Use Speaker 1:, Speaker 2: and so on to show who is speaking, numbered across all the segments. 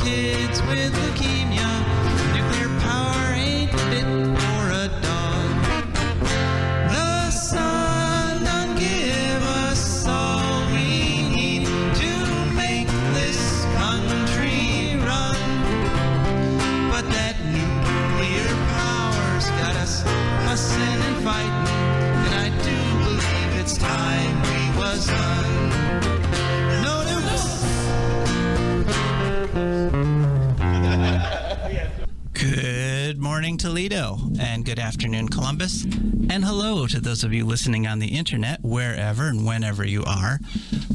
Speaker 1: kids with leukemia. Nuclear power ain't fit for a dog. The sun done give us all we need to make this country run. But that nuclear power's got us fussing and fighting, and I do believe it's time we was done. No nukes. Good morning, Toledo, and good afternoon, Columbus, and hello to those of you listening on the internet, wherever and whenever you are.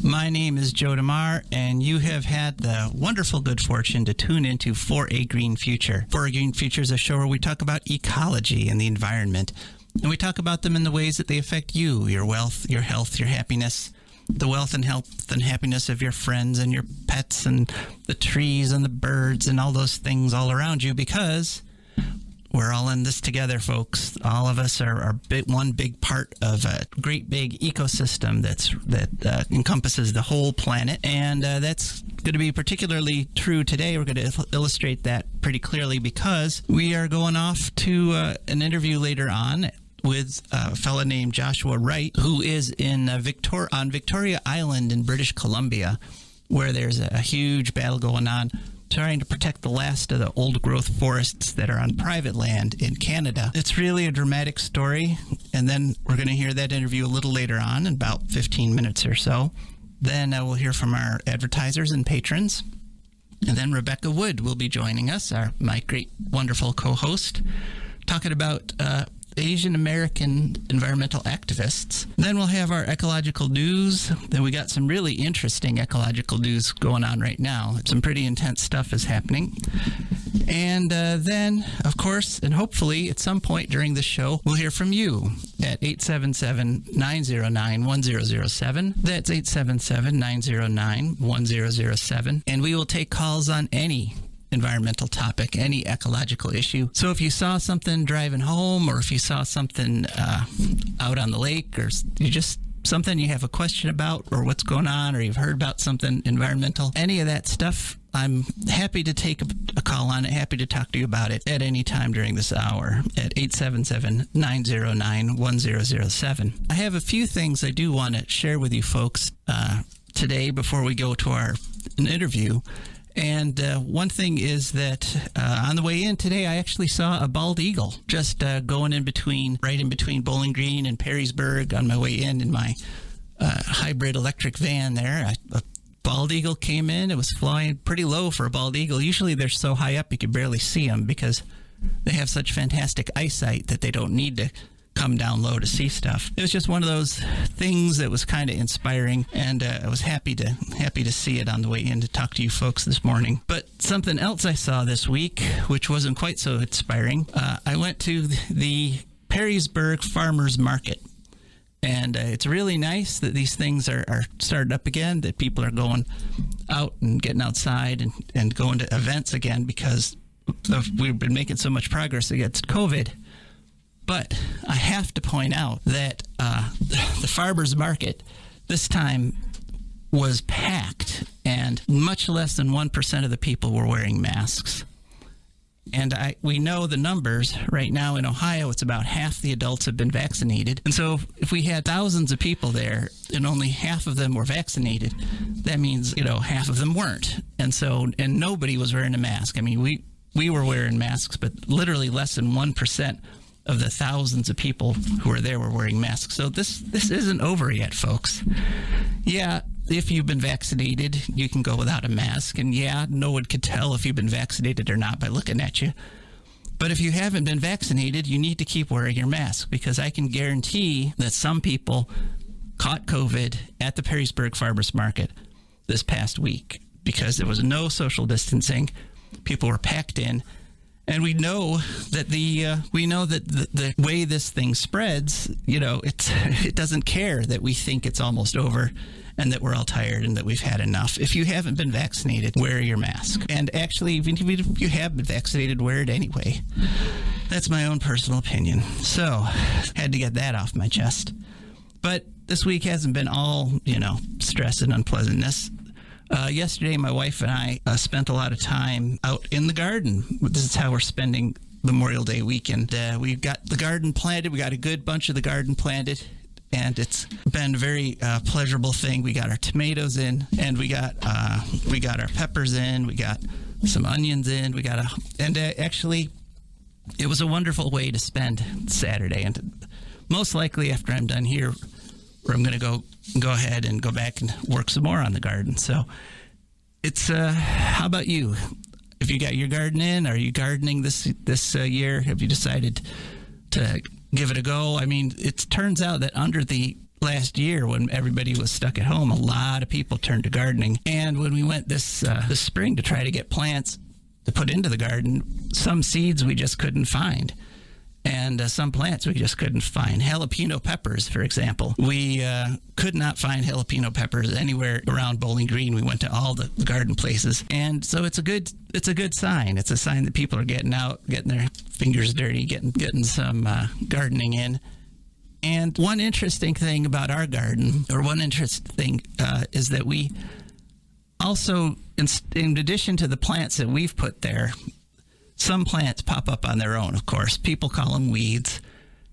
Speaker 1: My name is Joe DeMare, and you have had the wonderful good fortune to tune into For a Green Future. For a Green Future is a show where we talk about ecology and the environment, and we talk about them in the ways that they affect you, your wealth, your health, your happiness, the wealth and health and happiness of your friends and your pets and the trees and the birds and all those things all around you, because we're all in this together, folks. All of us are one big part of a great big ecosystem that encompasses the whole planet, and that's going to be particularly true today. We're going to illustrate that pretty clearly because we are going off to an interview later on with a fellow named Joshua Wright, who is on Victoria Island in British Columbia, where there's a huge battle going on trying to protect the last of the old-growth forests that are on private land in Canada. It's really a dramatic story, and then we're going to hear that interview a little later on, in about 15 minutes or so. Then we'll hear from our advertisers and patrons, and then Rebecca Wood will be joining us, my great, wonderful co-host, talking about Asian American environmental activists. Then we'll have our ecological news. Then we got some really interesting ecological news going on right now. Some pretty intense stuff is happening. And then, of course, and hopefully at some point during the show, we'll hear from you at 877-909-1007. That's 877-909-1007. And we will take calls on any environmental topic, any ecological issue. So if you saw something driving home, or if you saw something out on the lake, or you just something you have a question about, or what's going on, or you've heard about something environmental, any of that stuff, I'm happy to take a call on it, happy to talk to you about it at any time during this hour at 877-909-1007. I have a few things I do want to share with you folks today before we go to our interview. And one thing is that on the way in today, I actually saw a bald eagle just going right in between Bowling Green and Perrysburg on my way in my hybrid electric van there. A bald eagle came in. It was flying pretty low for a bald eagle. Usually they're so high up you can barely see them because they have such fantastic eyesight that they don't need to come down low to see stuff. It was just one of those things that was kind of inspiring, and I was happy to see it on the way in to talk to you folks this morning. But something else I saw this week, which wasn't quite so inspiring, I went to the Perrysburg Farmers Market. And it's really nice that these things are started up again, that people are going out and getting outside and going to events again, because we've been making so much progress against COVID. But I have to point out that the farmers market this time was packed, and much less than 1% of the people were wearing masks. And we know the numbers right now in Ohio. It's about half the adults have been vaccinated. And so if we had thousands of people there and only half of them were vaccinated, that means, half of them weren't. And nobody was wearing a mask. I mean, we were wearing masks, but literally less than 1% of the thousands of people who were there were wearing masks. So this isn't over yet, folks. Yeah, if you've been vaccinated, you can go without a mask. And yeah, no one could tell if you've been vaccinated or not by looking at you. But if you haven't been vaccinated, you need to keep wearing your mask, because I can guarantee that some people caught COVID at the Perrysburg Farmers Market this past week, because there was no social distancing. People were packed in. And we know that the way this thing spreads, it doesn't care that we think it's almost over and that we're all tired and that we've had enough. If you haven't been vaccinated, wear your mask. And actually, even if you have been vaccinated, wear it anyway. That's my own personal opinion. So, had to get that off my chest. But this week hasn't been all, stress and unpleasantness. Yesterday, my wife and I spent a lot of time out in the garden. This is how we're spending Memorial Day weekend. We've got the garden planted. We got a good bunch of the garden planted, and it's been a very pleasurable thing. We got our tomatoes in, and we got our peppers in. We got some onions in. Actually, it was a wonderful way to spend Saturday. And most likely, after I'm done here, I'm going to go ahead and go back and work some more on the garden. So it's how about you? If you got your garden in, are you gardening this year? Have you decided to give it a go? I mean, it turns out that under the last year, when everybody was stuck at home, a lot of people turned to gardening. And when we went this spring to try to get plants to put into the garden, some seeds we just couldn't find. And some plants we just couldn't find. Jalapeno peppers, for example. We could not find jalapeno peppers anywhere around Bowling Green. We went to all the garden places. And so it's a good sign. It's a sign that people are getting out, getting their fingers dirty, getting some gardening in. And one interesting thing about our garden, or one interesting thing, is that we also, in addition to the plants that we've put there, some plants pop up on their own, of course. People call them weeds.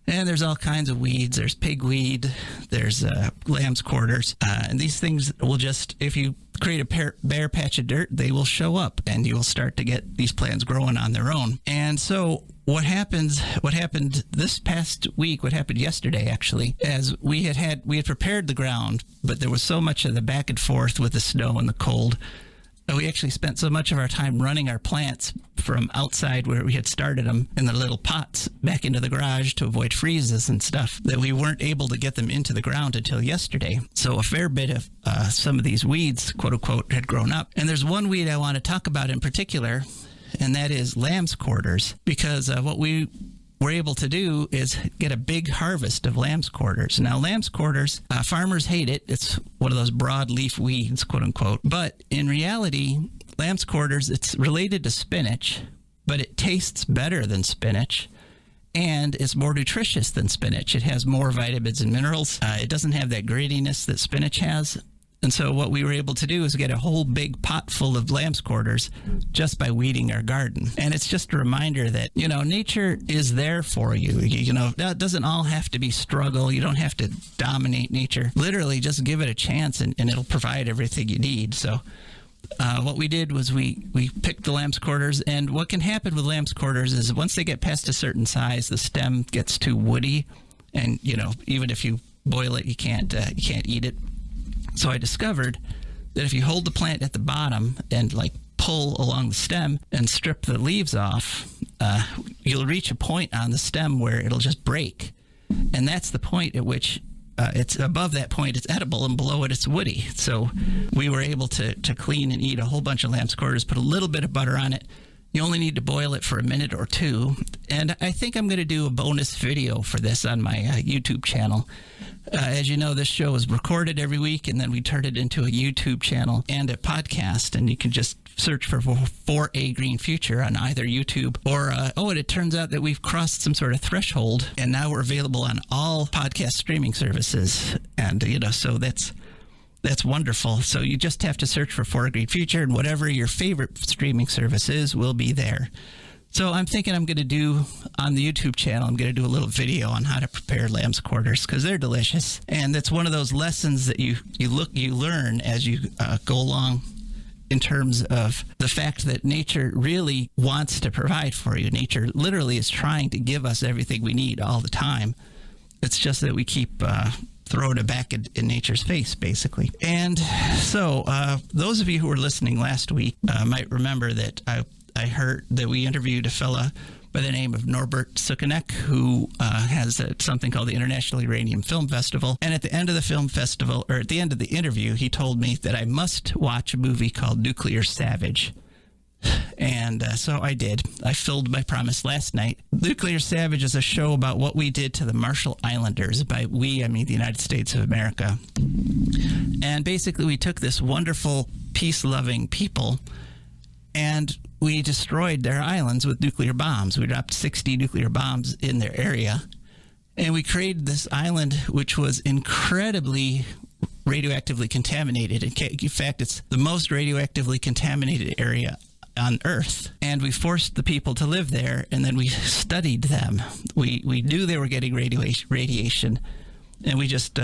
Speaker 1: And there's all kinds of weeds. There's pigweed. There's lamb's quarters. And these things will just, if you create a bare patch of dirt, they will show up. And you will start to get these plants growing on their own. And so what happened this past week, what happened yesterday, actually, as we had prepared the ground, but there was so much of the back and forth with the snow and the cold. We actually spent so much of our time running our plants from outside where we had started them in the little pots back into the garage to avoid freezes and stuff that we weren't able to get them into the ground until yesterday. So a fair bit of some of these weeds, quote unquote, had grown up. And there's one weed I want to talk about in particular, and that is lamb's quarters, because what we were able to do is get a big harvest of lamb's quarters. Now, lamb's quarters, farmers hate it. It's one of those broadleaf weeds, quote unquote. But in reality, lamb's quarters, it's related to spinach, but it tastes better than spinach, and it's more nutritious than spinach. It has more vitamins and minerals. It doesn't have that grittiness that spinach has. And so what we were able to do is get a whole big pot full of lamb's quarters just by weeding our garden. And it's just a reminder that, nature is there for you. That doesn't all have to be struggle. You don't have to dominate nature. Literally, just give it a chance and it'll provide everything you need. So what we did was we picked the lamb's quarters. And what can happen with lamb's quarters is once they get past a certain size, the stem gets too woody. And, even if you boil it, you can't eat it. So I discovered that if you hold the plant at the bottom and pull along the stem and strip the leaves off, you'll reach a point on the stem where it'll just break. And that's the point at which it's above that point, it's edible, and below it, it's woody. So we were able to clean and eat a whole bunch of lamb's quarters, put a little bit of butter on it. You only need to boil it for a minute or two. And I think I'm going to do a bonus video for this on my YouTube channel. As you know, this show is recorded every week, and then we turn it into a YouTube channel and a podcast. And you can just search for A Green Future on either YouTube or, and it turns out that we've crossed some sort of threshold, and now we're available on all podcast streaming services. And, so that's wonderful. So you just have to search for A Green Future, and whatever your favorite streaming service is will be there. So I'm thinking I'm going to do, on the YouTube channel, I'm going to do a little video on how to prepare lamb's quarters, because they're delicious. And that's one of those lessons that you learn as you go along, in terms of the fact that nature really wants to provide for you. Nature literally is trying to give us everything we need all the time. It's just that we keep throwing it back in nature's face, basically. And so those of you who were listening last week might remember that I heard that we interviewed a fella by the name of Norbert Sukanek, who has something called the International Uranium Film Festival. And at the end of the film festival, or at the end of the interview, he told me that I must watch a movie called Nuclear Savage. And so I did. I filled my promise last night. Nuclear Savage is a show about what we did to the Marshall Islanders. By we, I mean the United States of America. And basically, we took this wonderful, peace-loving people, and we destroyed their islands with nuclear bombs. We dropped 60 nuclear bombs in their area. And we created this island, which was incredibly radioactively contaminated. In fact, it's the most radioactively contaminated area on Earth. And we forced the people to live there, and then we studied them. We knew they were getting radiation, and we just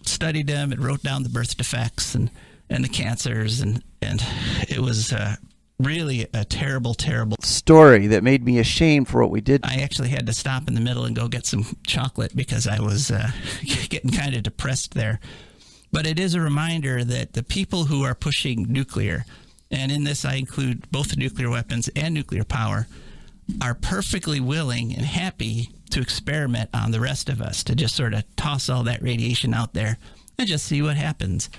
Speaker 1: studied them and wrote down the birth defects and the cancers, and it was really a terrible
Speaker 2: story that made me ashamed for what we did.
Speaker 1: I actually had to stop in the middle and go get some chocolate because I was getting kind of depressed there. But it is a reminder that the people who are pushing nuclear, and in this I include both nuclear weapons and nuclear power, are perfectly willing and happy to experiment on the rest of us, to just sort of toss all that radiation out there and just see what happens.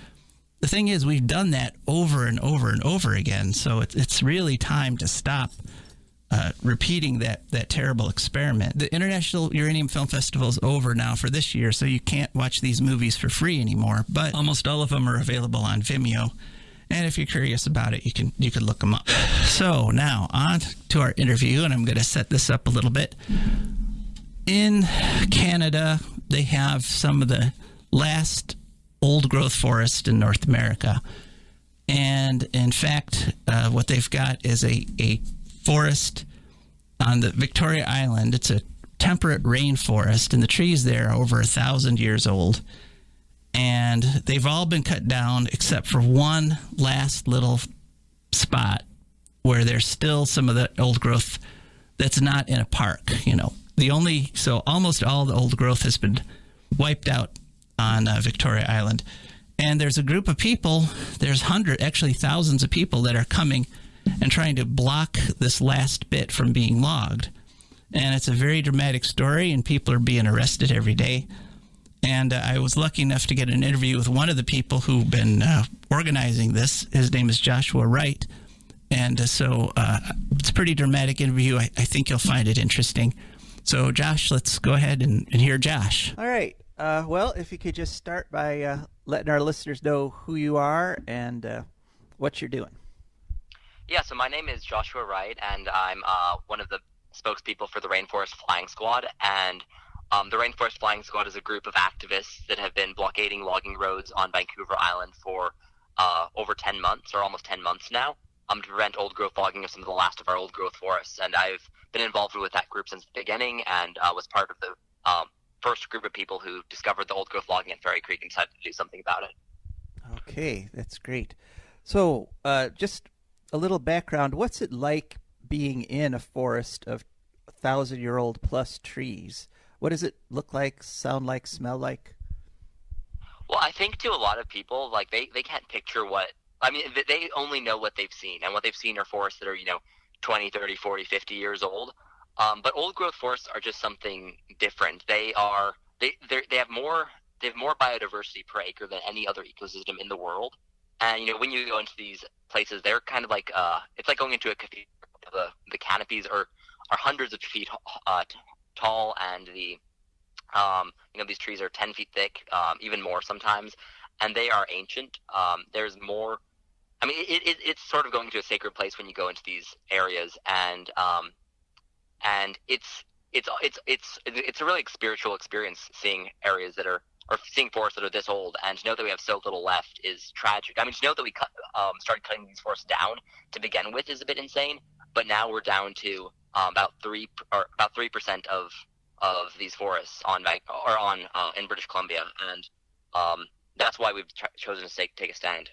Speaker 1: The thing is, we've done that over and over and over again, so it's really time to stop repeating that terrible experiment. The International Uranium Film Festival is over now for this year, so you can't watch these movies for free anymore, but almost all of them are available on Vimeo. And if you're curious about it, you can look them up. So now on to our interview, and I'm going to set this up a little bit. In Canada, they have some of the last old-growth forest in North America. And in fact, what they've got is a forest on the Victoria Island. It's a temperate rainforest, and the trees there are over 1,000 years old. And they've all been cut down except for one last little spot where there's still some of the old growth that's not in a park. So almost all the old growth has been wiped out on Victoria Island. And there's a group of people, there's thousands of people that are coming and trying to block this last bit from being logged. And it's a very dramatic story, and people are being arrested every day. And I was lucky enough to get an interview with one of the people who've been organizing this. His name is Josh Wright. And so it's a pretty dramatic interview. I think you'll find it interesting. So, Josh, let's go ahead and hear Josh.
Speaker 2: All right. Well, if you could just start by letting our listeners know who you are and what you're doing.
Speaker 3: Yeah, so my name is Joshua Wright, and I'm one of the spokespeople for the Rainforest Flying Squad. And the Rainforest Flying Squad is a group of activists that have been blockading logging roads on Vancouver Island for over 10 months, or almost 10 months now, to prevent old growth logging of some of the last of our old growth forests. And I've been involved with that group since the beginning, and was part of the first group of people who discovered the old growth logging at Fairy Creek and decided to do something about it.
Speaker 2: Okay, that's great. So just a little background. What's it like being in a forest of 1,000-year-old plus trees? What does it look like, sound like, smell like?
Speaker 3: Well, I think to a lot of people, like they can't picture they only know what they've seen, and what they've seen are forests that are, 20, 30, 40, 50 years old. But old growth forests are just something different. They have more biodiversity per acre than any other ecosystem in the world. And when you go into these places, they're kind of like it's like going into a cathedral. The canopies are hundreds of feet tall, and these trees are 10 feet thick, even more sometimes, and they are ancient. There's more. I mean, it's sort of going to a sacred place when you go into these areas, and it's a really spiritual experience seeing areas that are, or seeing forests that are this old, and to know that we have so little left is tragic. I mean, to know that we started cutting these forests down to begin with is a bit insane, but now we're down to about 3% of these forests in British Columbia, and that's why we've chosen to take a stand.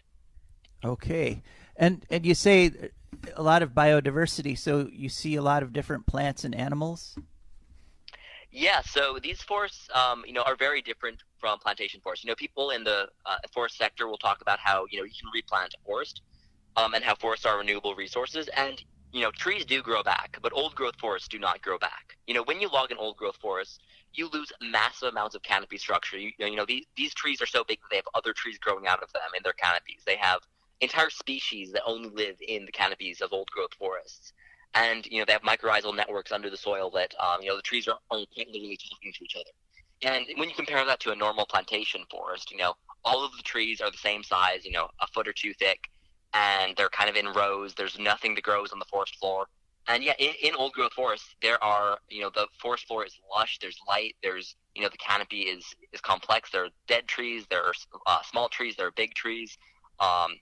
Speaker 2: Okay, and you say a lot of biodiversity, so you see a lot of different plants and animals?
Speaker 3: Yeah, so these forests, are very different from plantation forests. People in the forest sector will talk about how, you can replant a forest, and how forests are renewable resources, and, trees do grow back, but old growth forests do not grow back. When you log an old growth forest, you lose massive amounts of canopy structure. These trees are so big that they have other trees growing out of them in their canopies. They have entire species that only live in the canopies of old growth forests. And, they have mycorrhizal networks under the soil that, the trees are quite literally talking to each other. And when you compare that to a normal plantation forest, all of the trees are the same size, a foot or two thick, and they're kind of in rows. There's nothing that grows on the forest floor. And yeah, in old growth forests, there are, the forest floor is lush. There's light. There's, the canopy is complex. There are dead trees. There are small trees. There are big trees. Um,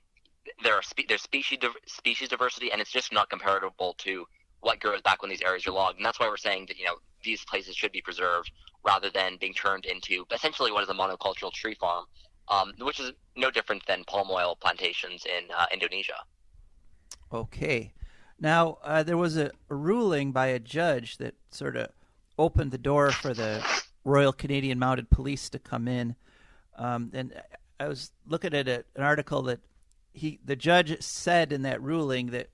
Speaker 3: there's species diversity, and it's just not comparable to what grows back when these areas are logged. And that's why we're saying that these places should be preserved rather than being turned into essentially what is a monocultural tree farm, which is no different than palm oil plantations in Indonesia.
Speaker 2: Okay. Now, there was a ruling by a judge that sort of opened the door for the Royal Canadian Mounted Police to come in. And I was looking at an article that the judge said in that ruling that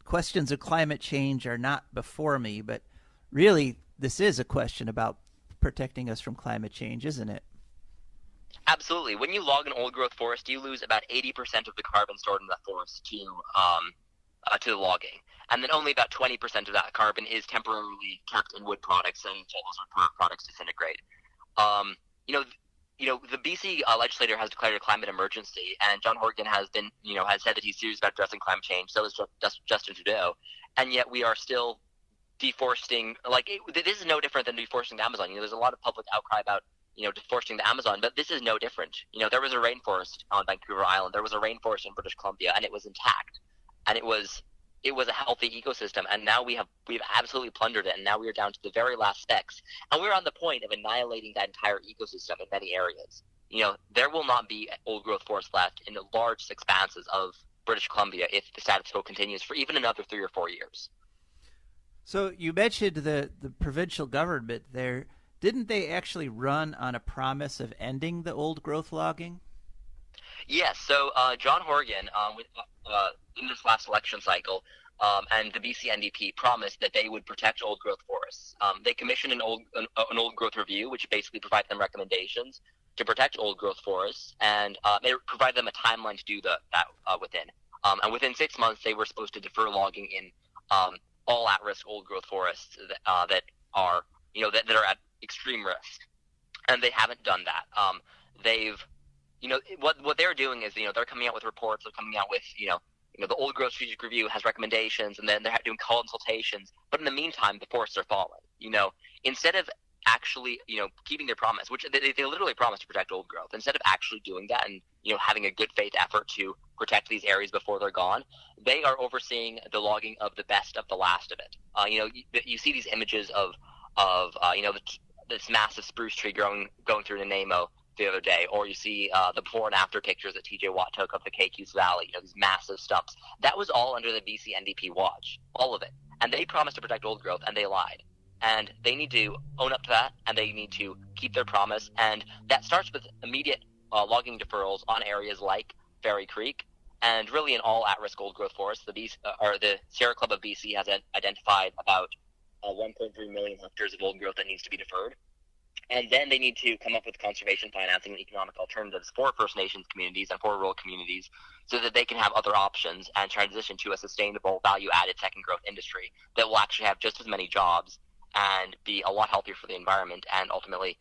Speaker 2: questions of climate change are not before me, but really this is a question about protecting us from climate change, isn't it?
Speaker 3: Absolutely. When you log an old growth forest, you lose about 80% of the carbon stored in that forest to the logging. And then only about 20% of that carbon is temporarily kept in wood products until those wood products disintegrate. Um, you know, the BC legislator has declared a climate emergency, and John Horgan has said that he's serious about addressing climate change. So is Justin Trudeau, and yet we are still deforesting. This is no different than deforesting the Amazon. There's a lot of public outcry about deforesting the Amazon, but this is no different. There was a rainforest on Vancouver Island. There was a rainforest in British Columbia, and it was intact, and it was a healthy ecosystem. And now we've absolutely plundered it, and now we are down to the very last specks, and we're on the point of annihilating that entire ecosystem in many areas. There will not be old growth forest left in the large expanses of British Columbia if the status quo continues for even another 3 or 4 years.
Speaker 2: So you mentioned the provincial government there. Didn't they actually run on a promise of ending the old growth logging?
Speaker 3: Yes. So John Horgan, in this last election cycle, and the BC NDP promised that they would protect old growth forests. They commissioned an old growth review, which basically provided them recommendations to protect old growth forests, and they provided them a timeline to do that within. And within 6 months, they were supposed to defer logging in all at-risk old growth forests that are at extreme risk, and they haven't done that. They've what they're doing is they're coming out with reports. They're coming out with the old growth strategic review has recommendations, and then they're doing consultations. But in the meantime, the forests are falling. Instead of actually keeping their promise, which they literally promised to protect old growth, instead of actually doing that and having a good faith effort to protect these areas before they're gone, they are overseeing the logging of the best of the last of it. You see these images of this massive spruce tree going through Nanaimo the other day, or you see the before and after pictures that TJ Watt took of the KQ's Valley, these massive stumps. That was all under the BC NDP watch, all of it. And they promised to protect old growth, and they lied. And they need to own up to that, and they need to keep their promise. And that starts with immediate logging deferrals on areas like Fairy Creek, and really in all at-risk old growth forests. The Sierra Club of BC has identified about 1.3 million hectares of old growth that needs to be deferred. And then they need to come up with conservation financing and economic alternatives for First Nations communities and for rural communities so that they can have other options and transition to a sustainable, value-added second growth industry that will actually have just as many jobs and be a lot healthier for the environment, and ultimately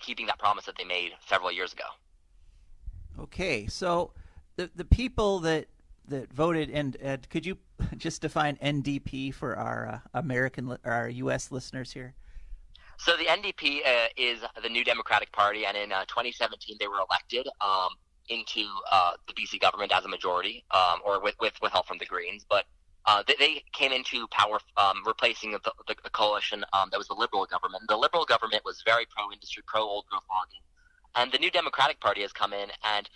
Speaker 3: keeping that promise that they made several years ago.
Speaker 2: Okay, so the people that voted, and could you just define NDP for our our U.S. listeners here?
Speaker 3: So the NDP is the New Democratic Party, and in 2017 they were elected into the BC government as a majority, or with help from the Greens. But they came into power replacing the coalition that was the Liberal government. The Liberal government was very pro-industry, pro-old growth logging. And the New Democratic Party has come in, and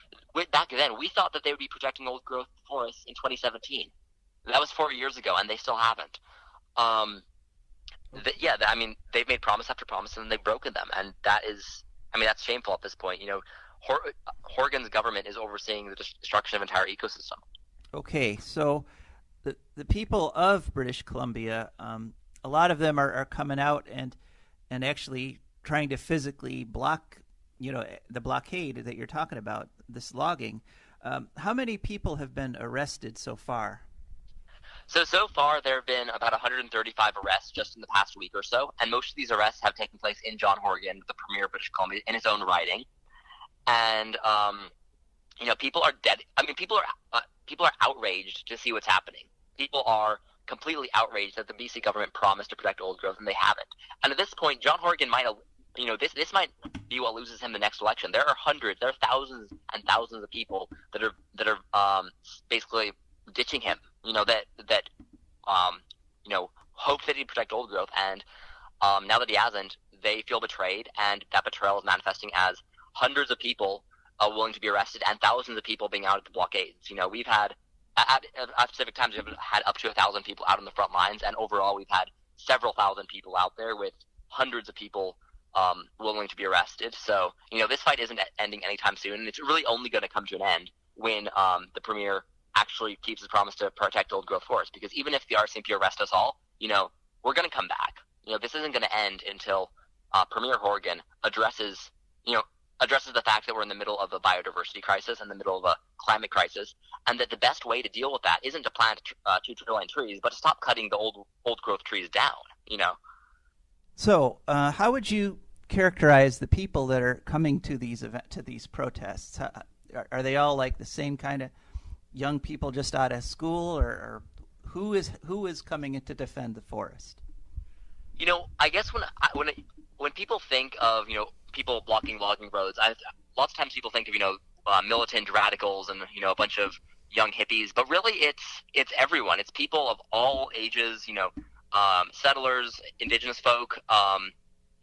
Speaker 3: back then we thought that they would be protecting old growth forests in 2017. That was 4 years ago, and they still haven't. They've made promise after promise, and they've broken them, and that's shameful at this point. Horgan's government is overseeing the destruction of entire ecosystem.
Speaker 2: Okay, so the people of British Columbia, a lot of them are coming out and actually trying to physically block the blockade that you're talking about, this logging. How many people have been arrested so far?
Speaker 3: So far, there have been about 135 arrests just in the past week or so, and most of these arrests have taken place in John Horgan, the Premier of British Columbia, in his own writing. And people are dead. I mean, people are outraged to see what's happening. People are completely outraged that the BC government promised to protect old growth and they haven't. And at this point, John Horgan might, this might be what loses him the next election. There are thousands and thousands of people that are basically ditching him. Hope that he'd protect old growth, and now that he hasn't, they feel betrayed, and that betrayal is manifesting as hundreds of people willing to be arrested and thousands of people being out at the blockades. We've had at specific times we've had up to 1,000 people out on the front lines, and overall we've had several thousand people out there with hundreds of people willing to be arrested. So this fight isn't ending anytime soon, and it's really only going to come to an end when the premier actually keeps his promise to protect old growth forests. Because even if the RCMP arrest us all, we're going to come back. This isn't going to end until Premier Horgan addresses the fact that we're in the middle of a biodiversity crisis, in the middle of a climate crisis, and that the best way to deal with that isn't to plant 2 trillion trees, but to stop cutting the old growth trees down.
Speaker 2: So, how would you characterize the people that are coming to these protests? Are they all like the same kind of young people just out of school, or who is coming in to defend the forest?
Speaker 3: I guess when people think of people blocking logging roads, lots of times people think of militant radicals and a bunch of young hippies, but really it's everyone. It's people of all ages. Settlers, indigenous folk.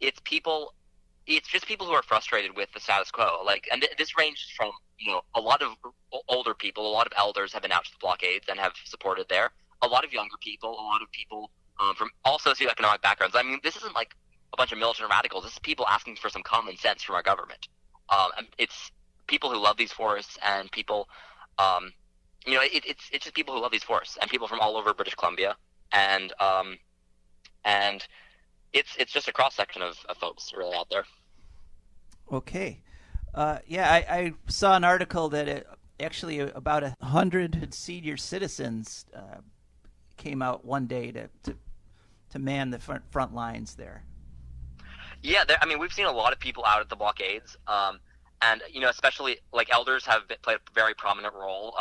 Speaker 3: It's just people who are frustrated with the status quo. And this ranges from a lot of older people, a lot of elders have been out to the blockades and have supported there. A lot of younger people, a lot of people from all socioeconomic backgrounds. I mean, this isn't like a bunch of militant radicals. This is people asking for some common sense from our government. And it's people who love these forests, and people, it's just people who love these forests, and people from all over British Columbia, and it's just a cross section of folks really out there.
Speaker 2: Okay, I saw an article that actually about 100 senior citizens came out one day to man the front lines there.
Speaker 3: Yeah, we've seen a lot of people out at the blockades, and especially like elders have played a very prominent role.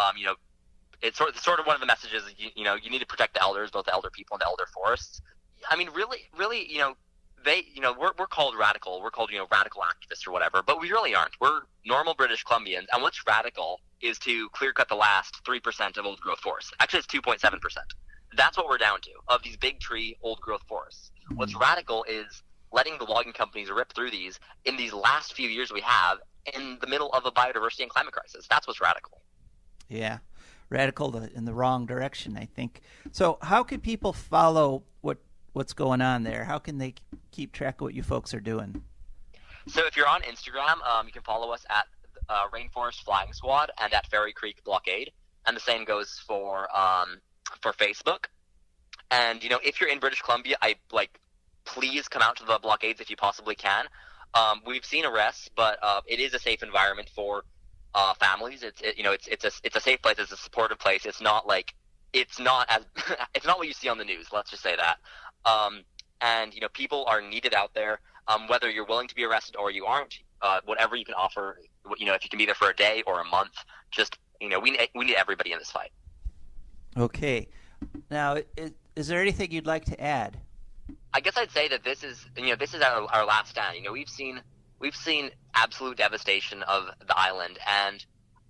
Speaker 3: It's sort of one of the messages. You need to protect the elders, both the elder people and the elder forests. I mean, really, we're called radical. We're called radical activists or whatever, but we really aren't. We're normal British Columbians, and what's radical is to clear cut the last 3% of old growth forests. Actually, it's 2.7%. That's what we're down to, of these big tree old growth forests. What's radical is letting the logging companies rip through these in these last few years we have in the middle of a biodiversity and climate crisis. That's what's radical.
Speaker 2: Yeah, radical in the wrong direction, I think. So how can people follow what's going on there? How can they keep track of what you folks are doing?
Speaker 3: So if you're on Instagram, you can follow us at Rainforest Flying Squad and at Fairy Creek Blockade, and the same goes for Facebook. And if you're in British Columbia, please come out to the blockades if you possibly can. We've seen arrests, but it is a safe environment for families. It's a safe place. It's a supportive place. It's not what you see on the news. Let's just say that. And people are needed out there. Whether you're willing to be arrested or you aren't, whatever you can offer. If you can be there for a day or a month, just we need everybody in this fight. Okay.
Speaker 2: Now, is there anything you'd like to add?
Speaker 3: I guess I'd say that this is our last stand. We've seen absolute devastation of the island, and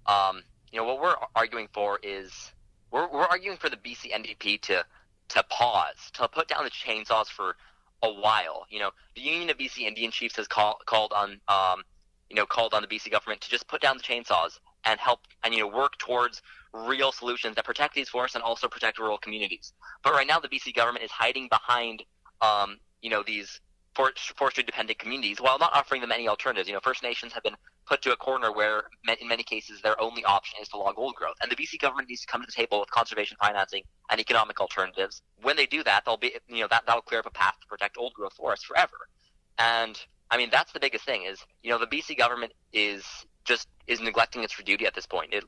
Speaker 3: what we're arguing for is we're arguing for the BC NDP to pause, to put down the chainsaws for a while. The Union of BC Indian Chiefs has called on the BC government to just put down the chainsaws and help and work towards real solutions that protect these forests and also protect rural communities. But right now, the BC government is hiding behind these forestry-dependent communities while not offering them any alternatives. First Nations have been put to a corner where, in many cases, their only option is to log old growth. And the BC government needs to come to the table with conservation financing and economic alternatives. When they do that, that'll clear up a path to protect old growth forests forever. And that's the biggest thing is, the BC government is neglecting its duty at this point. It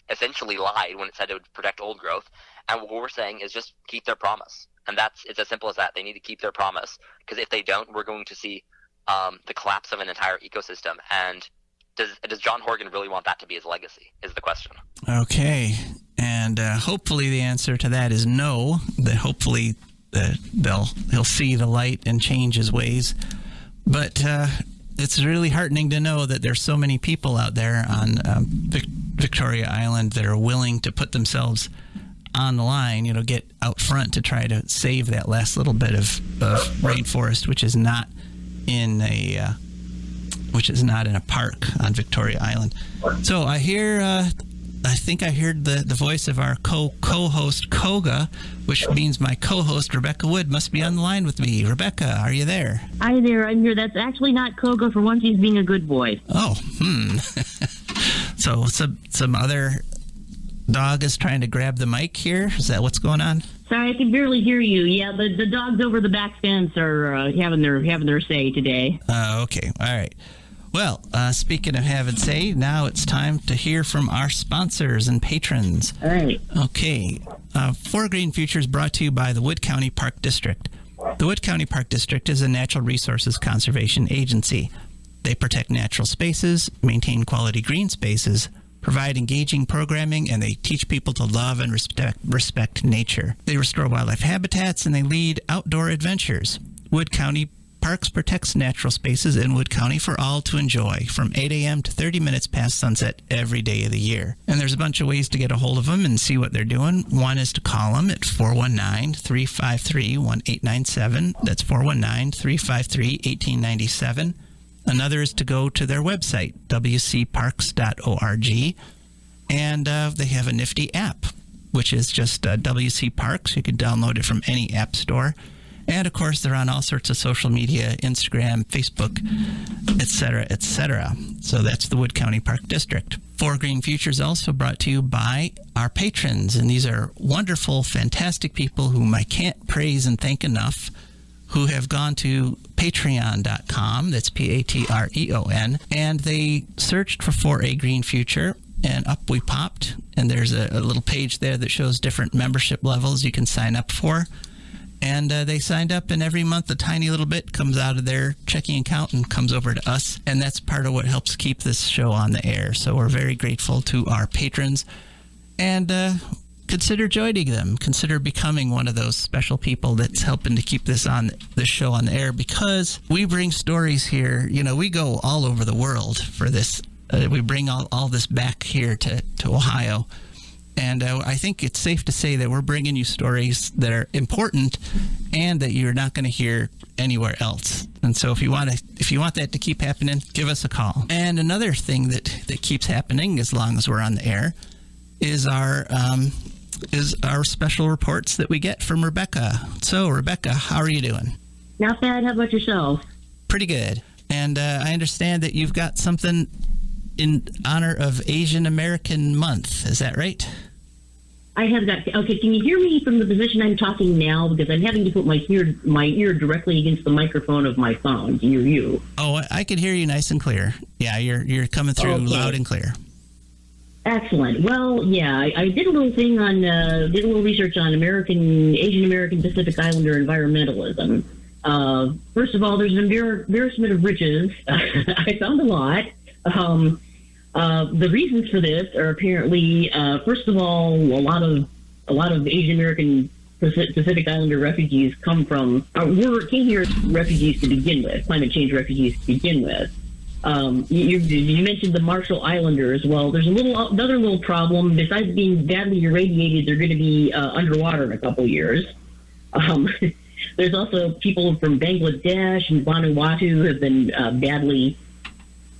Speaker 3: essentially lied when it said it would protect old growth. And what we're saying is just keep their promise. And it's as simple as that. They need to keep their promise, because if they don't, we're going to see the collapse of an entire ecosystem. And does John Horgan really want that to be his legacy, is the question.
Speaker 1: Okay. And hopefully the answer to that is no. That hopefully he'll see the light and change his ways. But it's really heartening to know that there's so many people out there on Victoria Island that are willing to put themselves on the line, get out front to try to save that last little bit of rainforest, which is not in a park on Victoria Island. So I think I heard the voice of our co-host Koga, which means my co-host Rebecca Wood must be on the line with me. Rebecca, are you there?
Speaker 4: Hi there, I'm here. That's actually not Koga. For once, he's being a good boy.
Speaker 1: Oh, So some other dog is trying to grab the mic here? Is that what's going on?
Speaker 4: Sorry, I can barely hear you. Yeah, the dogs over the back fence are having their say today.
Speaker 1: Okay, all right. Well, speaking of having say, now it's time to hear from our sponsors and patrons.
Speaker 4: All right.
Speaker 1: Okay. For Green Futures brought to you by the Wood County Park District. The Wood County Park District is a natural resources conservation agency. They protect natural spaces, maintain quality green spaces, provide engaging programming, and they teach people to love and respect nature. They restore wildlife habitats, and they lead outdoor adventures. Wood County Parks protects natural spaces in Wood County for all to enjoy from 8 a.m. to 30 minutes past sunset every day of the year. And there's a bunch of ways to get a hold of them and see what they're doing. One is to call them at 419-353-1897. That's 419-353-1897. Another is to go to their website, wcparks.org, and they have a nifty app, which is just WC Parks. You can download it from any app store. And, of course, they're on all sorts of social media, Instagram, Facebook, etc., etc. So that's the Wood County Park District. For Green Futures also brought to you by our patrons. And these are wonderful, fantastic people whom I can't praise and thank enough, who have gone to patreon.com, that's Patreon, and they searched for a Green Future, and up we popped. And there's a little page there that shows different membership levels you can sign up for. And they signed up, and every month a tiny little bit comes out of their checking account and comes over to us. And that's part of what helps keep this show on the air. So we're very grateful to our patrons. And consider joining them. Consider becoming one of those special people that's helping to keep this show on the air, because we bring stories here. We go all over the world for this. We bring all this back here to Ohio. And I think it's safe to say that we're bringing you stories that are important and that you're not going to hear anywhere else. And so if you want that to keep happening, give us a call. And another thing that keeps happening as long as we're on the air is our special reports that we get from Rebecca. So, Rebecca, how are you doing?
Speaker 4: Not bad. How about yourself?
Speaker 1: Pretty good. And I understand that you've got something in honor of Asian American Month. Is that right?
Speaker 4: I have got. Okay, can you hear me from the position I'm talking now? Because I'm having to put my ear directly against the microphone of my phone to hear you.
Speaker 1: Oh, I can hear you nice and clear. Yeah, you're coming through loud and clear.
Speaker 4: Excellent. Well, yeah, I did a little thing on, did a little research on Asian American Pacific Islander environmentalism. First of all, there's an embarrassment of riches. I found a lot. The reasons for this are apparently, first of all, a lot of Asian American Pacific Islander refugees came here as refugees to begin with, climate change refugees to begin with. You mentioned the Marshall Islanders. Well, there's another little problem. Besides being badly irradiated, they're going to be underwater in a couple years. There's also people from Bangladesh and Vanuatu who have been badly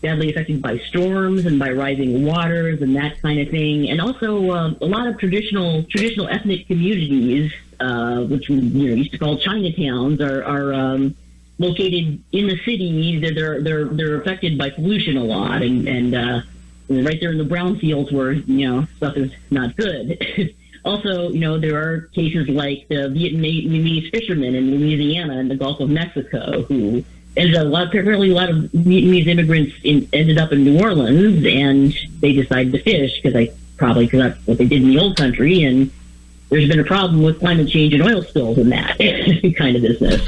Speaker 4: affected by storms and by rising waters and that kind of thing. And also a lot of traditional ethnic communities, which we used to call Chinatowns, are located in the cities. They're affected by pollution a lot, and right there in the brownfields where stuff is not good. Also, there are cases like the Vietnamese fishermen in Louisiana and the Gulf of Mexico who apparently a lot of Vietnamese immigrants ended up in New Orleans, and they decided to fish because that's what they did in the old country. And there's been a problem with climate change and oil spills in that kind of business.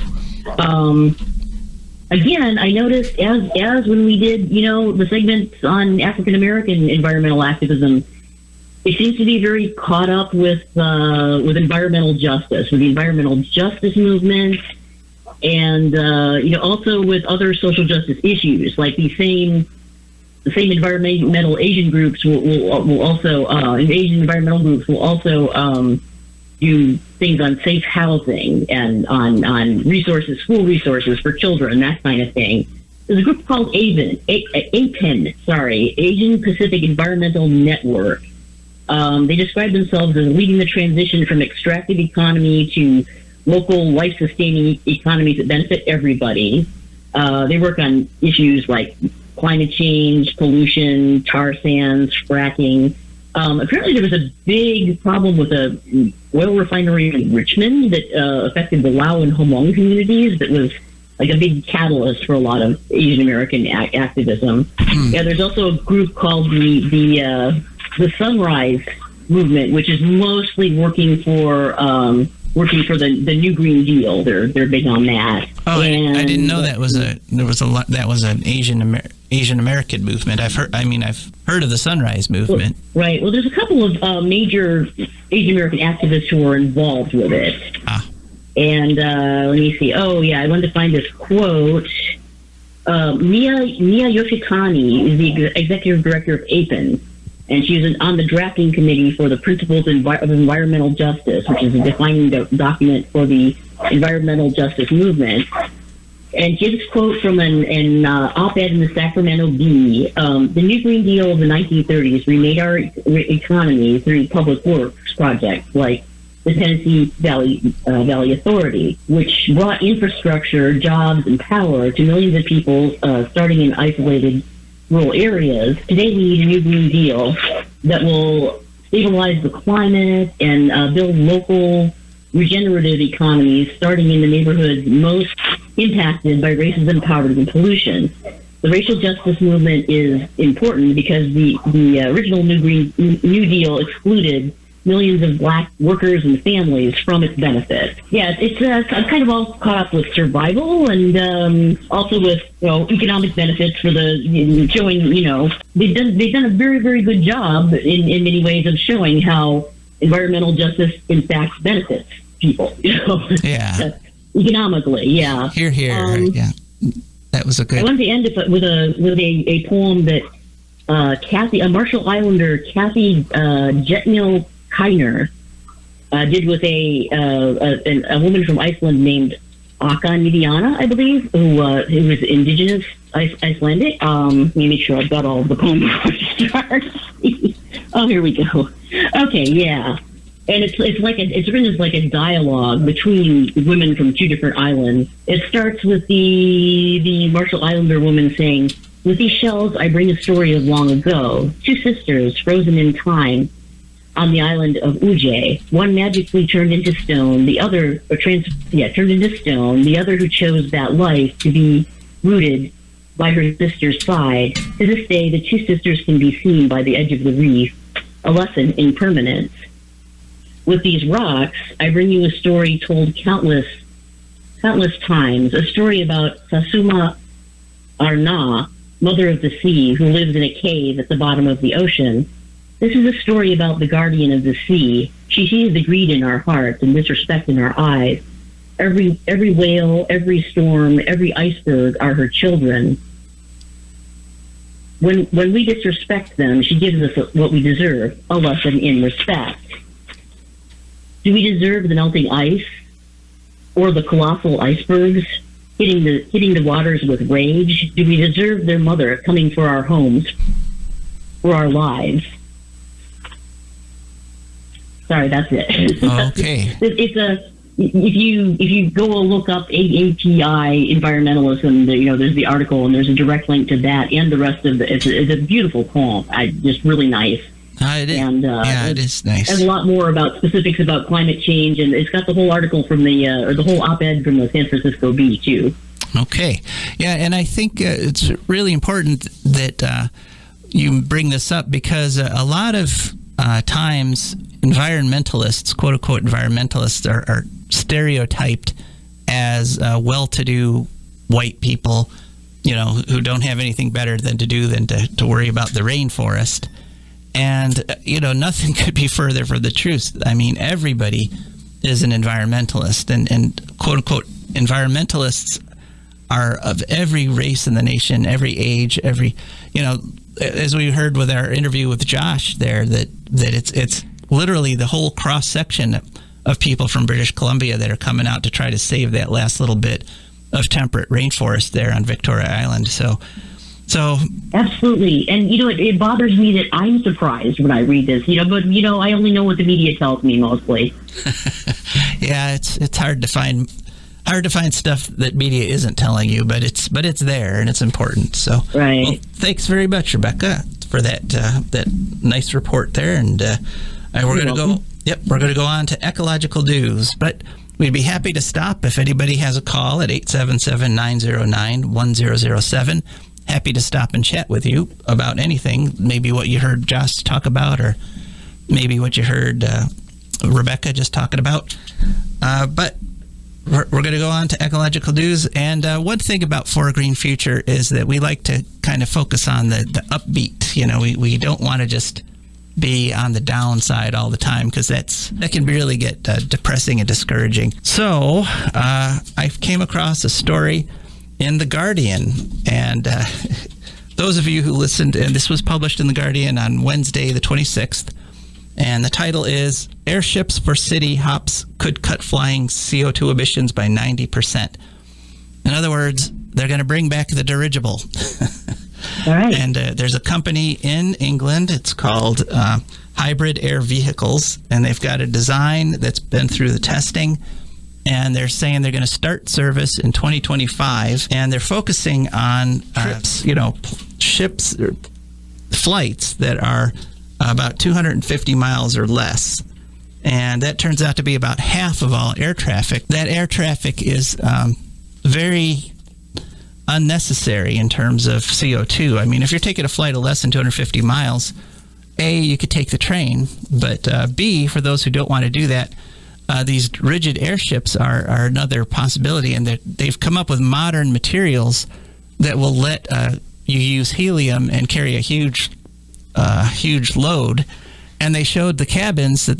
Speaker 4: Again, I noticed as when we did, the segments on African American environmental activism, it seems to be very caught up with environmental justice, with the environmental justice movement, and also with other social justice issues, like the same environmental Asian groups will also Asian environmental groups will also do things on safe housing and on resources, school resources for children, that kind of thing. There's a group called Asian Pacific Environmental Network. They describe themselves as leading the transition from extractive economy to local life-sustaining economies that benefit everybody. They work on issues like climate change, pollution, tar sands, fracking. Apparently there was a big problem with a oil refinery in Richmond that affected the Lao and Hmong communities that was like a big catalyst for a lot of Asian American activism. Yeah, there's also a group called the Sunrise Movement, which is mostly working for the New Green Deal. They're big on that.
Speaker 1: Oh, and I didn't know that was an Asian American movement. I've heard of the Sunrise Movement.
Speaker 4: Well, right. Well, there's a couple of major Asian American activists who are involved with it. And let me see. Oh, yeah, I wanted to find this quote. Mia Yoshikani is the executive director of APEN, and she was on the drafting committee for the Principles of Environmental Justice, which is a defining document for the environmental justice movement. And gives quote from an op-ed in the Sacramento Bee. The New Green Deal of the 1930s remade our economy through public works projects like the Tennessee Valley Authority, which brought infrastructure, jobs, and power to millions of people starting in isolated rural areas. Today we need a new Green Deal that will stabilize the climate and build local regenerative economies starting in the neighborhoods most impacted by racism, poverty, and pollution. The racial justice movement is important because the original New Deal excluded millions of black workers and families from its benefits. Yeah, it's kind of all caught up with survival and also with economic benefits for showing they've done a very, very good job in many ways of showing how environmental justice in fact benefits people.
Speaker 1: Yeah.
Speaker 4: Economically, yeah.
Speaker 1: Here. Yeah, that was a good.
Speaker 4: I wanted to end it with a poem that a Marshall Islander, Kathy Jetmil Kiner, did with a woman from Iceland named Aka Nidiana, I believe, who was indigenous Icelandic. Let me make sure I've got all of the poem before it starts. Oh, here we go. Okay, yeah. And it's written as like a dialogue between women from two different islands. It starts with the Marshall Islander woman saying, "With these shells, I bring a story of long ago. Two sisters frozen in time on the island of Uje. One magically turned into stone. The other, turned into stone. The other who chose that life to be rooted by her sister's side. To this day, the two sisters can be seen by the edge of the reef. A lesson in permanence. With these rocks, I bring you a story told countless times, a story about Sasuma Arna, mother of the sea, who lives in a cave at the bottom of the ocean. This is a story about the guardian of the sea. She sees the greed in our hearts and disrespect in our eyes. Every whale, every storm, every iceberg are her children. When we disrespect them, she gives us what we deserve, a lesson in respect. Do we deserve the melting ice or the colossal icebergs hitting the waters with rage? Do we deserve their mother coming for our homes, for our lives?" Sorry, that's it.
Speaker 1: Okay.
Speaker 4: If you go look up API environmentalism, there's the article and there's a direct link to that and the rest of it. It's a beautiful poem. Just really nice.
Speaker 1: It is. And, it is nice.
Speaker 4: There's a lot more about specifics about climate change, and it's got the whole article from the whole op-ed from the San Francisco Bee too.
Speaker 1: Okay, yeah, and I think it's really important that you bring this up because a lot of times environmentalists, quote unquote environmentalists, are stereotyped as well-to-do white people, who don't have anything better than to worry about the rainforest. And, nothing could be further from the truth. I mean, everybody is an environmentalist, and quote unquote, environmentalists are of every race in the nation, every age, as we heard with our interview with Josh there, that it's literally the whole cross section of people from British Columbia that are coming out to try to save that last little bit of temperate rainforest there on Victoria Island. So
Speaker 4: absolutely. And it bothers me that I'm surprised when I read this, but I only know what the media tells me mostly.
Speaker 1: Yeah, it's hard to find stuff that media isn't telling you, but it's there and it's important. So
Speaker 4: right.
Speaker 1: Well, thanks very much, Rebecca, for that nice report there. And we're going to go. Yep, we're going to go on to ecological news, but we'd be happy to stop if anybody has a call at 877-909-1007. Happy to stop and chat with you about anything, maybe what you heard Josh talk about, or maybe what you heard Rebecca just talking about. But we're going to go on to ecological news. And one thing about For a Green Future is that we like to kind of focus on the upbeat. We don't want to just be on the downside all the time, because that can really get depressing and discouraging. So I came across a story in The Guardian, and those of you who listened, and this was published in The Guardian on Wednesday the 26th, and the title is Airships for City Hops Could Cut Flying CO2 Emissions by 90%. In other words, they're going to bring back the dirigible.
Speaker 4: All right.
Speaker 1: And there's a company in England, it's called Hybrid Air Vehicles, and they've got a design that's been through the testing, and they're saying they're going to start service in 2025, and they're focusing on ships or flights that are about 250 miles or less. And that turns out to be about half of all air traffic. That air traffic is very unnecessary in terms of CO2. I mean, if you're taking a flight of less than 250 miles, A, you could take the train, but B, for those who don't want to do that, these rigid airships are another possibility, and they've come up with modern materials that will let you use helium and carry a huge load. And they showed the cabins that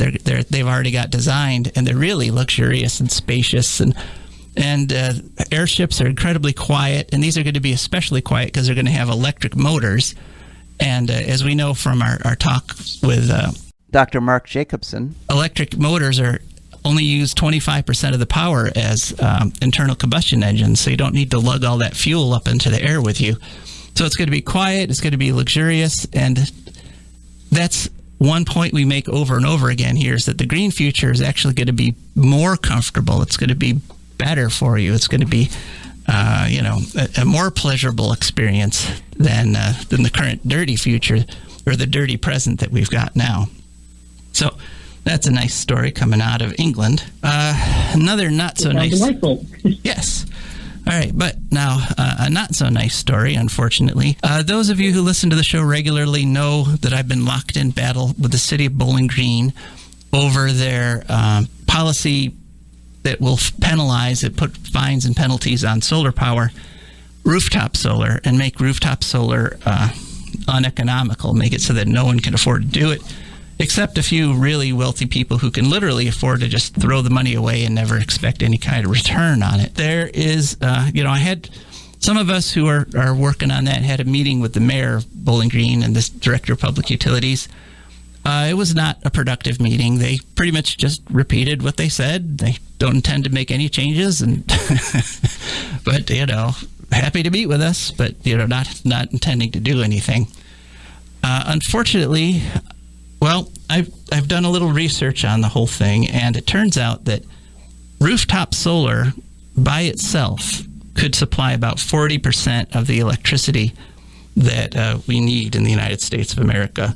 Speaker 1: they've already got designed, and they're really luxurious and spacious, and airships are incredibly quiet, and these are going to be especially quiet because they're going to have electric motors. And as we know from our talk with
Speaker 2: Dr. Mark Jacobson,
Speaker 1: electric motors only use 25% of the power as internal combustion engines, so you don't need to lug all that fuel up into the air with you. So it's going to be quiet, it's going to be luxurious, and that's one point we make over and over again here, is that the green future is actually going to be more comfortable. It's going to be better for you. It's going to be a more pleasurable experience than the current dirty future, or the dirty present that we've got now. So that's a nice story coming out of England. Another not so nice.
Speaker 4: Delightful.
Speaker 1: Yes. All right, but now a not so nice story, unfortunately. Those of you who listen to the show regularly know that I've been locked in battle with the city of Bowling Green over their policy that will penalize, it put fines and penalties on solar power, rooftop solar, and make rooftop solar uneconomical, make it so that no one can afford to do it, except a few really wealthy people who can literally afford to just throw the money away and never expect any kind of return on it. There is, I had some of us who are working on that had a meeting with the mayor of Bowling Green and the director of public utilities. It was not a productive meeting. They pretty much just repeated what they said. They don't intend to make any changes, and but happy to meet with us, but not intending to do anything. Unfortunately, well, I've done a little research on the whole thing, and it turns out that rooftop solar by itself could supply about 40% of the electricity that we need in the United States of America.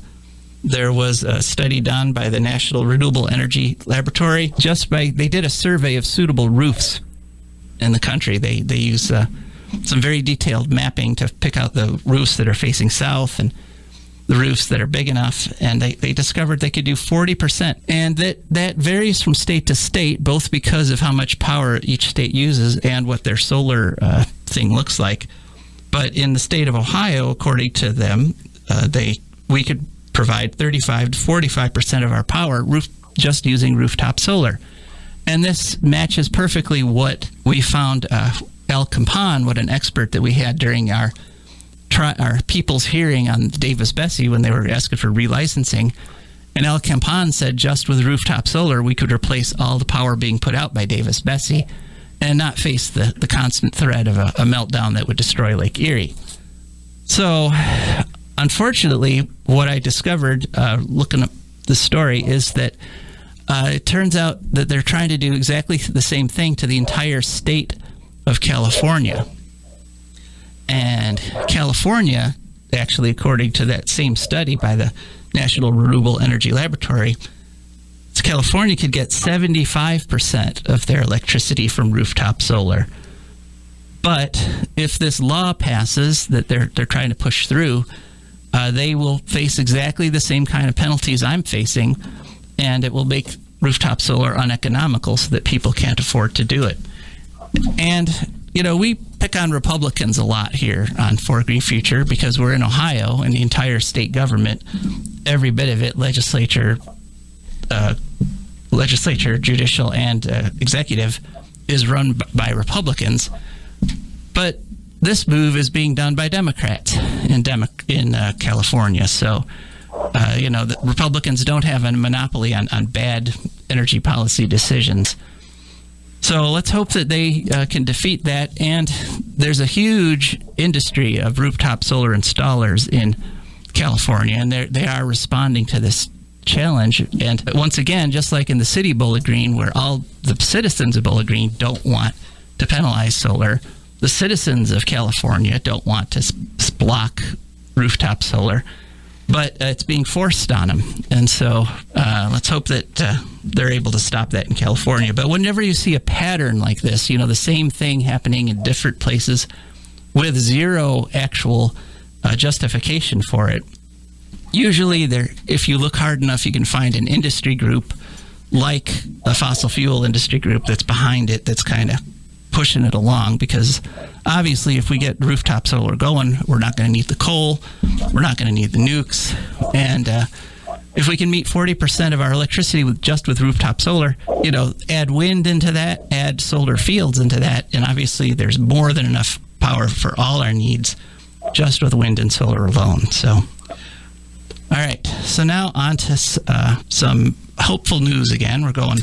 Speaker 1: There was a study done by the National Renewable Energy Laboratory. They did a survey of suitable roofs in the country. They use some very detailed mapping to pick out the roofs that are facing south and the roofs that are big enough, and they discovered they could do 40%. And that varies from state to state, both because of how much power each state uses and what their solar thing looks like. But in the state of Ohio, according to them, we could provide 35 to 45% of our power just using rooftop solar. And this matches perfectly what we found Al Campan, what an expert that we had during our people's hearing on Davis-Besse when they were asking for relicensing. And Al Campan said just with rooftop solar, we could replace all the power being put out by Davis-Besse and not face the constant threat of a meltdown that would destroy Lake Erie. So, unfortunately, what I discovered looking up the story is that it turns out that they're trying to do exactly the same thing to the entire state of California. And California, actually, according to that same study by the National Renewable Energy Laboratory, California could get 75% of their electricity from rooftop solar. But if this law passes that they're trying to push through, they will face exactly the same kind of penalties I'm facing, and it will make rooftop solar uneconomical so that people can't afford to do it. And, we pick on Republicans a lot here on For a Green Future because we're in Ohio and the entire state government, every bit of it, legislature, judicial, and executive, is run by Republicans. But this move is being done by Democrats in California. So, the Republicans don't have a monopoly on bad energy policy decisions. So let's hope that they can defeat that. And there's a huge industry of rooftop solar installers in California, and they are responding to this challenge. And once again, just like in the city of Bowling Green, where all the citizens of Bowling Green don't want to penalize solar, the citizens of California don't want to block rooftop solar, but it's being forced on them. And so let's hope that they're able to stop that in California. But whenever you see a pattern like this, the same thing happening in different places with zero actual justification for it, usually if you look hard enough, you can find an industry group like a fossil fuel industry group that's behind it, that's kind of pushing it along. Because obviously if we get rooftop solar going, we're not going to need the coal, we're not going to need the nukes, and if we can meet 40% of our electricity with rooftop solar, add wind into that, add solar fields into that, and obviously there's more than enough power for all our needs just with wind and solar alone. So, all right. So now on to some hopeful news again. We're going,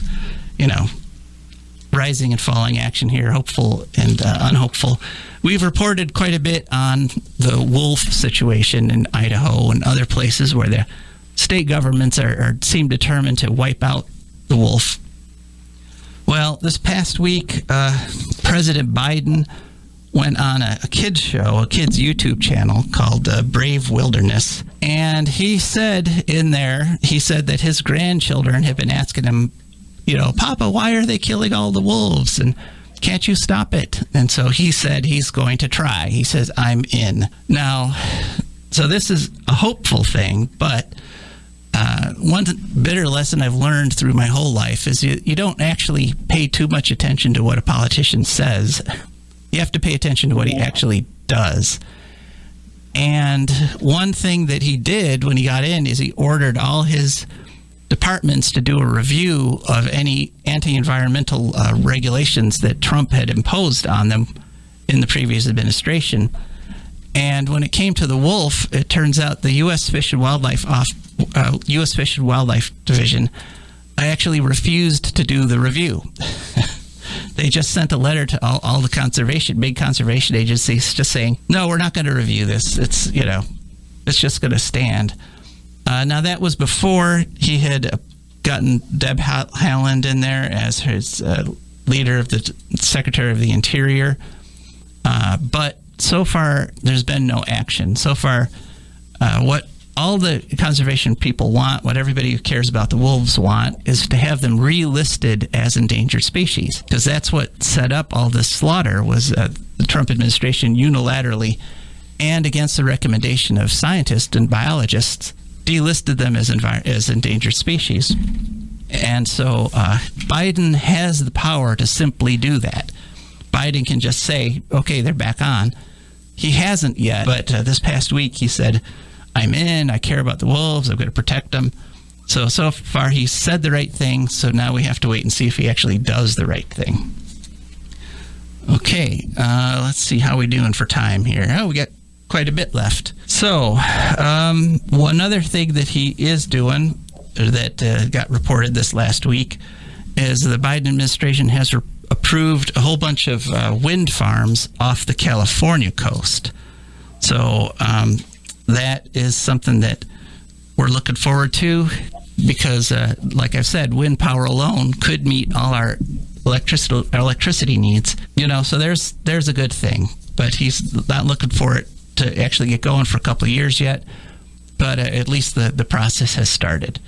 Speaker 1: rising and falling action here, hopeful and unhopeful. We've reported quite a bit on the wolf situation in Idaho and other places where the state governments seem determined to wipe out the wolf. Well, this past week, President Biden went on a kids show, a kids YouTube channel called Brave Wilderness. And he said that his grandchildren have been asking him, Papa, why are they killing all the wolves? And can't you stop it? And so he said he's going to try. He says, I'm in. Now, so this is a hopeful thing, but one bitter lesson I've learned through my whole life is you don't actually pay too much attention to what a politician says. You have to pay attention to what he actually does. And one thing that he did when he got in is he ordered all his departments to do a review of any anti-environmental regulations that Trump had imposed on them in the previous administration. And when it came to the wolf, it turns out the U.S. Fish and Wildlife Division actually refused to do the review. They just sent a letter to all the big conservation agencies just saying, no, we're not going to review this. It's just going to stand. Now, that was before he had gotten Deb Haaland in there as his leader of the Secretary of the Interior. But so far, there's been no action. So far, what all the conservation people want, what everybody who cares about the wolves want, is to have them relisted as endangered species, because that's what set up all this slaughter, was the Trump administration unilaterally and against the recommendation of scientists and biologists delisted them as endangered species. And so Biden has the power to simply do that. Biden can just say, okay, they're back on. He hasn't yet, but this past week he said, I'm in. I care about the wolves. I'm going to protect them. So far he said the right thing. So now we have to wait and see if he actually does the right thing. Okay, let's see how we doing for time here. Oh, we got quite a bit left. So one other thing that he is doing that got reported this last week is the Biden administration has approved a whole bunch of wind farms off the California coast. So that is something that we're looking forward to because, like I said, wind power alone could meet all our electricity needs. So there's a good thing. But he's not looking for it to actually get going for a couple of years yet. But at least the process has started.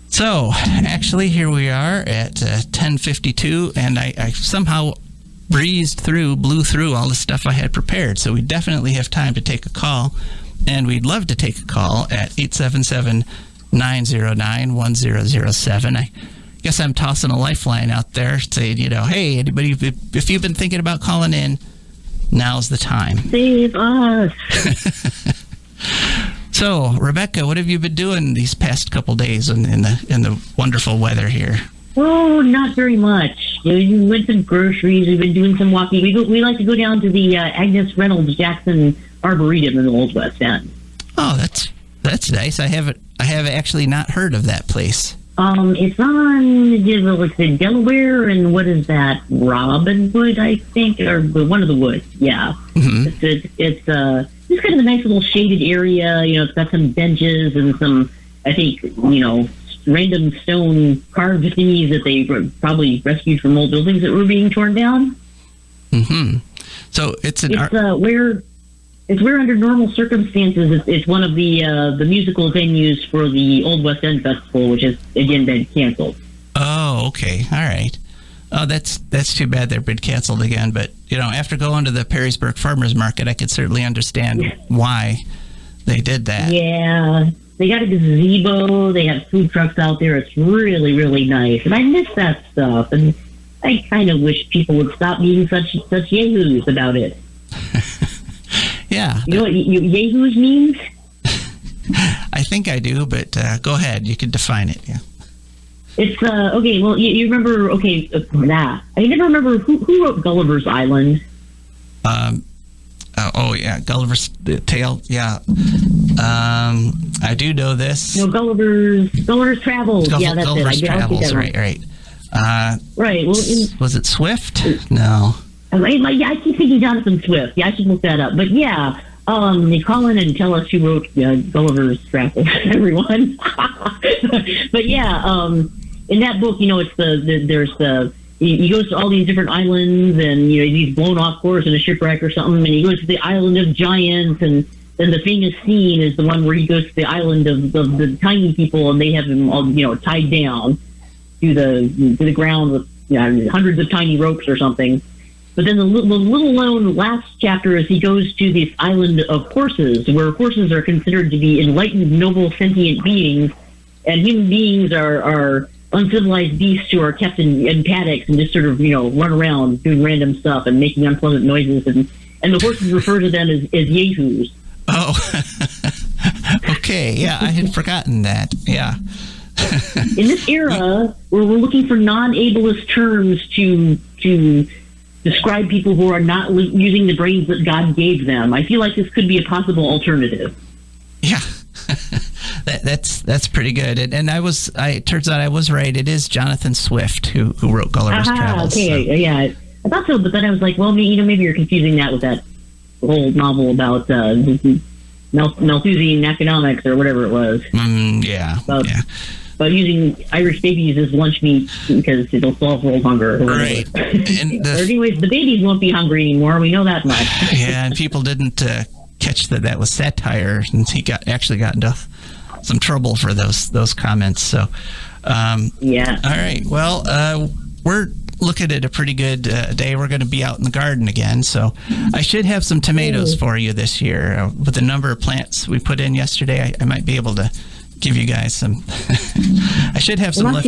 Speaker 1: So, actually, here we are at 10:52, and I somehow blew through all the stuff I had prepared. So we definitely have time to take a call, and we'd love to take a call at 877-909-1007. I guess I'm tossing a lifeline out there saying, hey, anybody, if you've been thinking about calling in, now's the time.
Speaker 4: Save us.
Speaker 1: So, Rebecca, what have you been doing these past couple days in the wonderful weather here?
Speaker 4: Oh, not very much. We went to groceries. We've been doing some walking. We like to go down to the Agnes Reynolds Jackson Arboretum in the Old West End.
Speaker 1: Oh, that's nice. I have actually not heard of that place.
Speaker 4: It's on let's say Delaware and what is that? Robinwood, I think, or one of the woods. Yeah, it's kind of a nice little shaded area. It's got some benches and some, I think, random stone carved thingies that they probably rescued from old buildings that were being torn down.
Speaker 1: Mm-hmm. So it's where under normal circumstances it's one of the musical venues for the Old West End Festival, which has again been canceled. Oh, okay, all right. Oh, that's too bad they've been canceled again. But after going to the Perrysburg Farmers Market, I could certainly understand why they did that.
Speaker 4: Yeah, they got a gazebo. They have food trucks out there. It's really, really nice, and I miss that stuff. And I kind of wish people would stop being such yahoos about it.
Speaker 1: Yeah.
Speaker 4: You know what yahoos means?
Speaker 1: I think I do, but go ahead. You can define it. Yeah.
Speaker 4: It's okay. Well, you remember? Okay, that I never remember who wrote Gulliver's Island.
Speaker 1: Oh yeah, Gulliver's Tale. Yeah. I do know this.
Speaker 4: No, Gulliver's Travels. Yeah, that's
Speaker 1: Gulliver's
Speaker 4: it.
Speaker 1: Travels. Right.
Speaker 4: Right. Well,
Speaker 1: was it Swift? No.
Speaker 4: Yeah, I keep thinking Jonathan Swift. Yeah, I should look that up. But yeah, they call in and tell us who wrote Gulliver's Travels. Everyone. But yeah, in that book, he goes to all these different islands, and he's blown off course in a shipwreck or something, and he goes to the island of giants, and then the famous scene is the one where he goes to the island of the tiny people, and they have him all tied down to the ground with hundreds of tiny ropes or something. But then the little known last chapter is he goes to this island of horses, where horses are considered to be enlightened, noble, sentient beings, and human beings are uncivilized beasts who are kept in paddocks and just sort of run around doing random stuff and making unpleasant noises, and the horses refer to them as yahoos.
Speaker 1: Oh, okay, yeah, I had forgotten that. Yeah.
Speaker 4: In this era, where we're looking for non-ableist terms to describe people who are not using the brains that God gave them, I feel like this could be a possible alternative.
Speaker 1: Yeah. That's pretty good, and it turns out I was right. It is Jonathan Swift who wrote Gulliver's Travels.
Speaker 4: Okay, so. Yeah, I thought so, but then I was like, well, maybe you're confusing that with that whole novel about Malthusian economics or whatever it was.
Speaker 1: Yeah.
Speaker 4: About using Irish babies as lunch meat because it'll solve world hunger.
Speaker 1: Right. And
Speaker 4: anyways, the babies won't be hungry anymore. We know that much.
Speaker 1: Yeah, and people didn't catch that was satire, and he actually got into some trouble for those comments. So,
Speaker 4: yeah.
Speaker 1: All right. Well, we're looking at a pretty good day. We're going to be out in the garden again, so I should have some tomatoes for you this year. With the number of plants we put in yesterday, I might be able to give you guys some. I should have some left.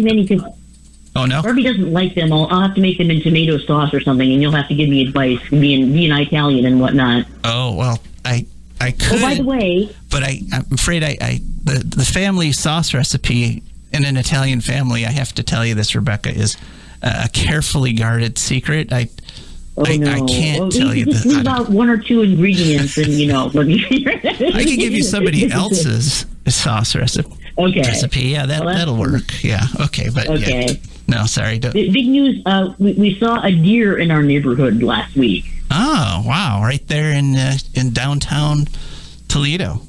Speaker 1: Oh no!
Speaker 4: Barbie doesn't like them. I'll have to make them in tomato sauce or something, and you'll have to give me advice, being Italian and whatnot.
Speaker 1: Oh well, I I could.
Speaker 4: Oh, by the way,
Speaker 1: but I'm afraid the family sauce recipe in an Italian family, I have to tell you this, Rebecca, is a carefully guarded secret. I can't tell you
Speaker 4: just leave out one or two ingredients, and let me.
Speaker 1: I can give you somebody else's sauce recipe.
Speaker 4: Okay.
Speaker 1: Yeah, that'll work. Yeah. Okay. But
Speaker 4: okay.
Speaker 1: Yeah. No, sorry.
Speaker 4: Big news. We saw a deer in our neighborhood last week.
Speaker 1: Oh, wow! Right there in downtown Toledo.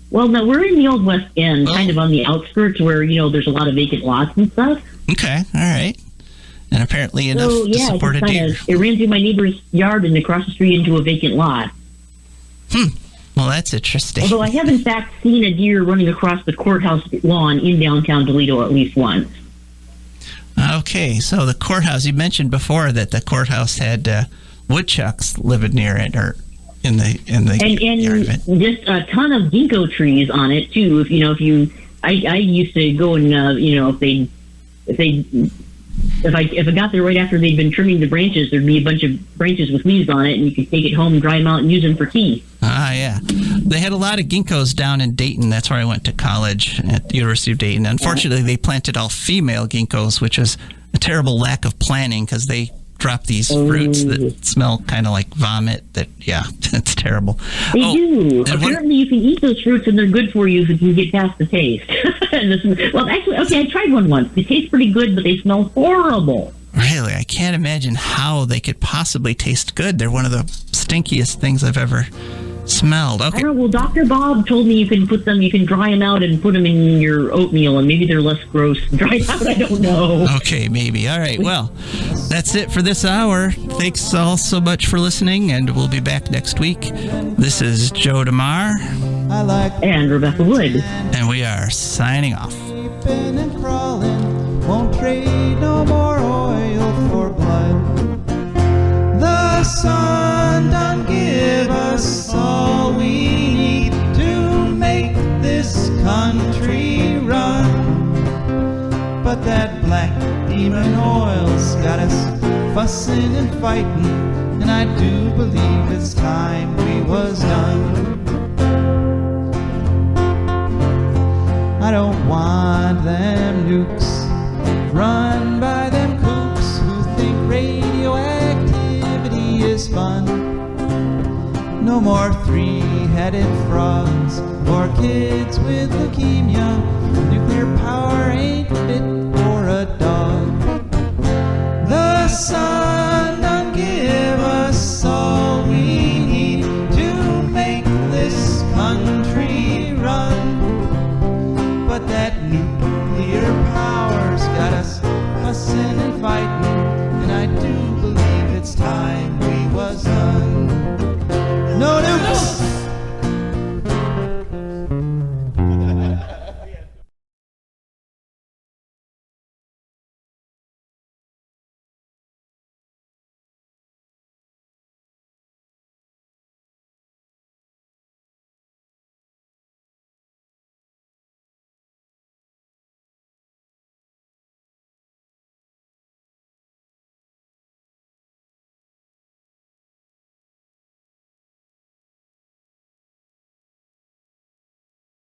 Speaker 4: Well, no, we're in the Old West End, kind of on the outskirts where there's a lot of vacant lots and stuff.
Speaker 1: Okay. All right. And apparently enough to support a deer.
Speaker 4: It ran through my neighbor's yard and across the street into a vacant lot.
Speaker 1: Well, that's interesting.
Speaker 4: Although I have, in fact, seen a deer running across the courthouse lawn in downtown Toledo at least once.
Speaker 1: Okay, so the courthouse, you mentioned before that the courthouse had woodchucks living near it or in the yard of it.
Speaker 4: And just a ton of ginkgo trees on it, too. I used to go and, if I got there right after they'd been trimming the branches, there'd be a bunch of branches with leaves on it, and you could take it home, dry them out, and use them for tea.
Speaker 1: Ah, yeah. They had a lot of ginkgos down in Dayton. That's where I went to college at the University of Dayton. Unfortunately, they planted all female ginkgos, which was a terrible lack of planning because they drop these fruits that smell kind of like vomit. It's terrible.
Speaker 4: They do. Apparently, you can eat those fruits, and they're good for you if you get past the taste. Well, actually, okay, I tried one once. They taste pretty good, but they smell horrible.
Speaker 1: Really? I can't imagine how they could possibly taste good. They're one of the stinkiest things I've ever smelled. Okay.
Speaker 4: I don't know. Well, Dr. Bob told me you can dry them out and put them in your oatmeal, and maybe they're less gross dried out. I don't know.
Speaker 1: Okay, maybe. All right. Well, that's it for this hour. Thanks all so much for listening, and we'll be back next week. This is Joe DeMare.
Speaker 4: And Rebecca Wood.
Speaker 1: And we are signing off.
Speaker 5: Creeping and crawling, won't trade no more oil for blood. The sun done give us all we need to make this country run. But that black demon oil's got us fussing and fighting, and I do believe it's time we was done. I don't want them nukes run by them kooks who think radioactivity is fun. No more three-headed frogs or kids with leukemia. Nuclear power ain't fit for a dog. The sun done give us all we need to make this country run. But that nuclear